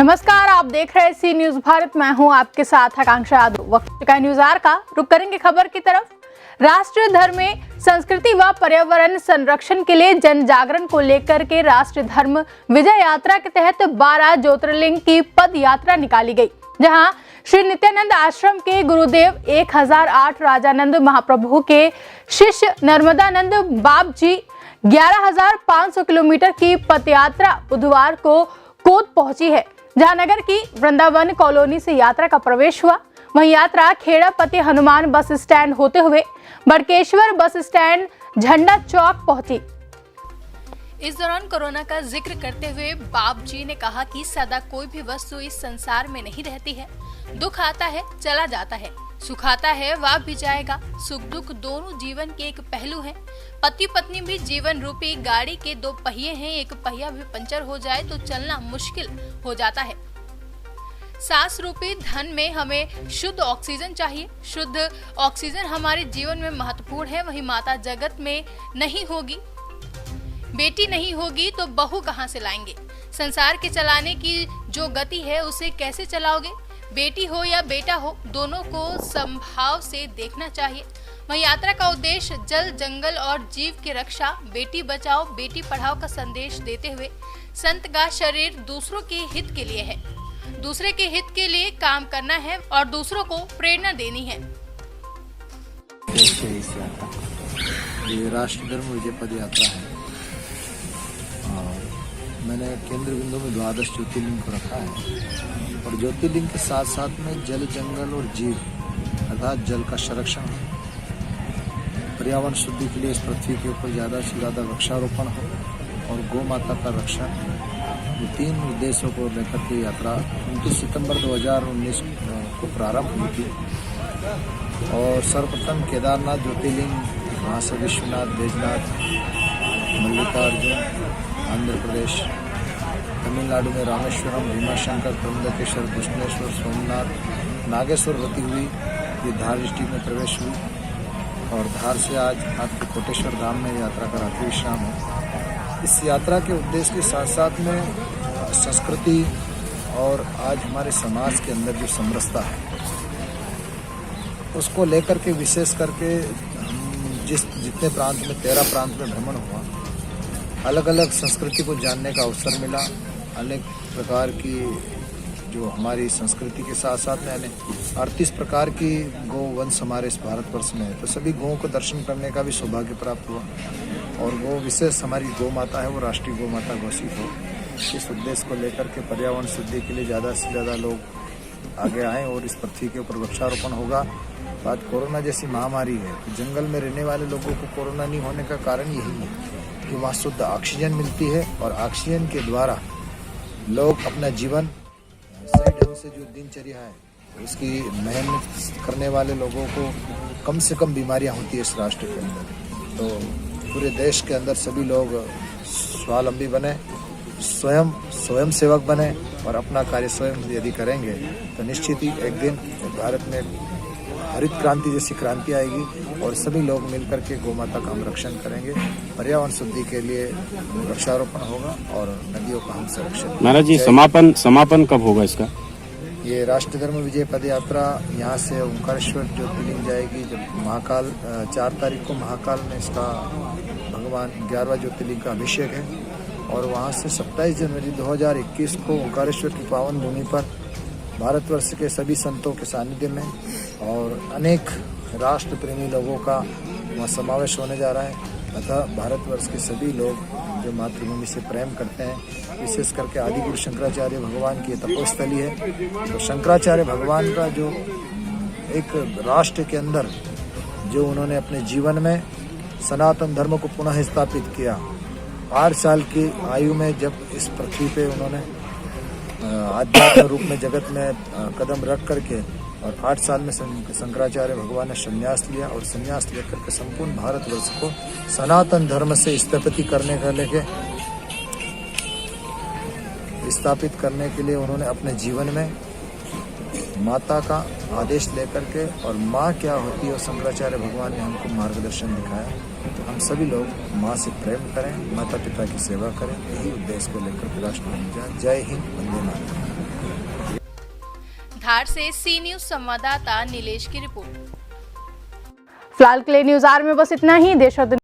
नमस्कार, आप देख रहे हैं सी न्यूज भारत। मैं हूं आपके साथ आकांक्षा यादव। वक्त का न्यूज आर का रुक करेंगे खबर की तरफ। राष्ट्रीय धर्म में संस्कृति व पर्यावरण संरक्षण के लिए जन जागरण को लेकर के राष्ट्रीय धर्म विजय यात्रा के तहत 12 ज्योतिर्लिंग की पद यात्रा निकाली गई, जहां श्री नित्यानंद आश्रम के गुरुदेव 1008 राजानंद महाप्रभु के शिष्य नर्मदानंद बाप जी 11,500 किलोमीटर की पद यात्रा बुधवार को कोद पहुंची है, जहां नगर की वृंदावन कॉलोनी से यात्रा का प्रवेश हुआ। वहीं यात्रा खेड़ापति हनुमान बस स्टैंड होते हुए बड़केश्वर बस स्टैंड झंडा चौक पहुंची। इस दौरान कोरोना का जिक्र करते हुए बाप जी ने कहा कि सदा कोई भी वस्तु इस संसार में नहीं रहती है। दुख आता है, चला जाता है, सुख आता है, वह भी जाएगा। सुख दुख दोनों जीवन के एक पहलू हैं। पति पत्नी भी जीवन रूपी गाड़ी के दो पहिए हैं। एक पहिया भी पंचर हो जाए तो चलना मुश्किल हो जाता है। सांस रूपी धन में हमें शुद्ध ऑक्सीजन चाहिए। शुद्ध ऑक्सीजन हमारे जीवन में महत्वपूर्ण है। वही माता जगत में नहीं होगी, बेटी नहीं होगी तो बहू कहां से लाएंगे। संसार के चलाने की जो गति है उसे कैसे चलाओगे। बेटी हो या बेटा हो, दोनों को समभाव से देखना चाहिए। वहीं यात्रा का उद्देश्य जल, जंगल और जीव की रक्षा, बेटी बचाओ बेटी पढ़ाओ का संदेश देते हुए संत का शरीर दूसरों के हित के लिए है। दूसरे के हित के लिए काम करना है और दूसरों को प्रेरणा देनी है। ये राष्ट्रीय धर्म विजय पद यात्रा है। मैंने केंद्र बिंदु में 12 ज्योतिर्लिंग को रखा है और ज्योतिर्लिंग के साथ साथ में जल, जंगल और जीव अर्थात जल का संरक्षण हो, पर्यावरण शुद्धि के लिए इस पृथ्वी के ऊपर ज़्यादा से ज़्यादा वृक्षारोपण हो और गौ माता का रक्षण, ये 3 उद्देश्यों को लेकर के यात्रा 29 सितंबर 2019 को प्रारंभ हुई थी। और सर्वप्रथम केदारनाथ ज्योतिर्लिंग, वहाँ से विश्वनाथ, बैजनाथ, मल्लिकार्जुन आंध्र प्रदेश, तमिलनाडु में रामेश्वरम, भीमाशंकर, त्र्यंबकेश्वर, कृष्णेश्वर, सोमनाथ, नागेश्वर होती हुई ये धार डिस्ट्रिक्ट में प्रवेश हुई और धार से आज आपके कोटेश्वर धाम में यात्रा का रात्रि विश्राम है। इस यात्रा के उद्देश्य के साथ साथ में संस्कृति और आज हमारे समाज के अंदर जो समरसता है उसको लेकर के विशेष करके जितने प्रांत में 13 प्रांत में भ्रमण हुआ, अलग अलग संस्कृति को जानने का अवसर मिला। अनेक प्रकार की जो हमारी संस्कृति के साथ साथ में 38 प्रकार की गौ वंश हमारे इस भारतवर्ष में है, तो सभी गौओं को दर्शन करने का भी सौभाग्य प्राप्त हुआ और वो विशेष हमारी गौ माता है वो राष्ट्रीय गौ माता घोषित हो। इस उद्देश्य को लेकर के पर्यावरण शुद्धि के लिए ज़्यादा से ज़्यादा लोग आगे आएँ और इस पृथ्वी के ऊपर वृक्षारोपण होगा। बात कोरोना जैसी महामारी है तो जंगल में रहने वाले लोगों को कोरोना नहीं होने का कारण यही है कि वहाँ शुद्ध ऑक्सीजन मिलती है और ऑक्सीजन के द्वारा लोग अपना जीवन सही ढंग से जो दिनचर्या है उसकी मेहनत करने वाले लोगों को कम से कम बीमारियां होती है इस राष्ट्र के अंदर। तो पूरे देश के अंदर सभी लोग स्वावलंबी बने, स्वयं सेवक बने और अपना कार्य स्वयं यदि करेंगे तो निश्चित ही एक दिन भारत में हरित क्रांति जैसी क्रांति आएगी और सभी लोग मिलकर के गौ माता का हम रक्षण करेंगे। पर्यावरण शुद्धि के लिए वृक्षारोपण होगा और नदियों का हम संरक्षण। महाराज जी, समापन कब होगा इसका? ये राष्ट्रीय धर्म विजय पद यात्रा यहाँ से ओंकारेश्वर ज्योतिर्लिंग जाएगी। जब महाकाल 4 तारीख को महाकाल में इसका भगवान 11वां ज्योतिर्लिंग का अभिषेक है और वहाँ से 27 जनवरी 2021 को ओंकारेश्वर की पावन भूमि पर भारतवर्ष के सभी संतों के सानिध्य में और अनेक राष्ट्र प्रेमी लोगों का वहाँ समावेश होने जा रहा है। अतः भारतवर्ष के सभी लोग जो मातृभूमि से प्रेम करते हैं, विशेष करके आदिगुरु शंकराचार्य भगवान की तपोस्थली है। तो शंकराचार्य भगवान का जो एक राष्ट्र के अंदर जो उन्होंने अपने जीवन में सनातन धर्म को पुनः स्थापित किया, 8 साल की आयु में जब इस पृथ्वी पे उन्होंने आध्यात्म रूप में जगत में कदम रख करके और 8 साल में शंकराचार्य भगवान ने संन्यास लिया और संन्यास लेकर के संपूर्ण भारतवर्ष को सनातन धर्म से स्थापित करने के लिए उन्होंने अपने जीवन में माता का आदेश लेकर के और माँ क्या होती है और शंकराचार्य भगवान ने हमको मार्गदर्शन दिखाया। तो हम सभी लोग माँ से प्रेम करें, माता पिता की सेवा करें, यही उद्देश्य को लेकर राष्ट्र में जाए। जय हिंद, वंदे मातरम। बिहार से सी न्यूज संवाददाता नीलेश की रिपोर्ट। फिलहाल के लिए न्यूज आर में बस इतना ही। देश और दुनिया